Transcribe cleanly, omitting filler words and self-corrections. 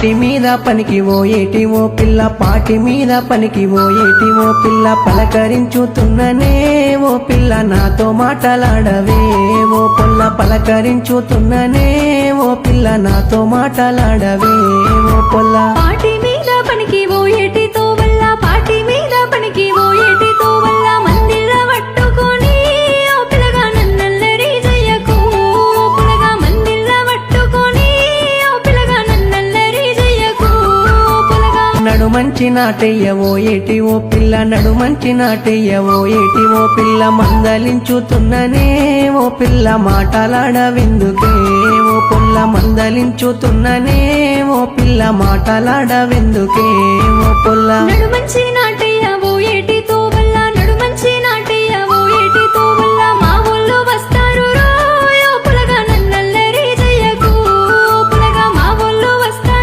పాటి మీద పనికి ఓయేటి ఓ పిల్ల పాటి మీద పనికి ఓయేటి ఓ పిల్ల పలకరించుతున్ననే ఓ పిల్ల నాతో మాటలాడవే ఓ పిల్ల పలకరించుతున్ననే ఓ పిల్ల నాతో మాటలాడవే ఓ పొల్ల పాటి మీద పనికి ఓయేటితో వల్ల పాటి మీద పనికి ఓయేటితో వల్ల మందిర పట్టుకొని ఓ పిల్లగా నన్నల్లరి జయ్యకు ఓ పిల్లగా మందిర పట్టుకొని ఓ పిల్లగా నన్నల్లరి జయ్యకు ఓ పిల్లగా నడు మంచి నాటయ్యవో ఏటి ఓ పిల్ల నడు మంచి నాటయ్యవో ఏటి ఓ పిల్ల మందలించుతున్ననే ఓ పిల్ల మాటలాడవెందుకే ఓ పిల్ల మందలించుతున్ననే ఓ పిల్ల మాటలాడవెందుకే ఓ పొల్ల నడు మంచి నాటి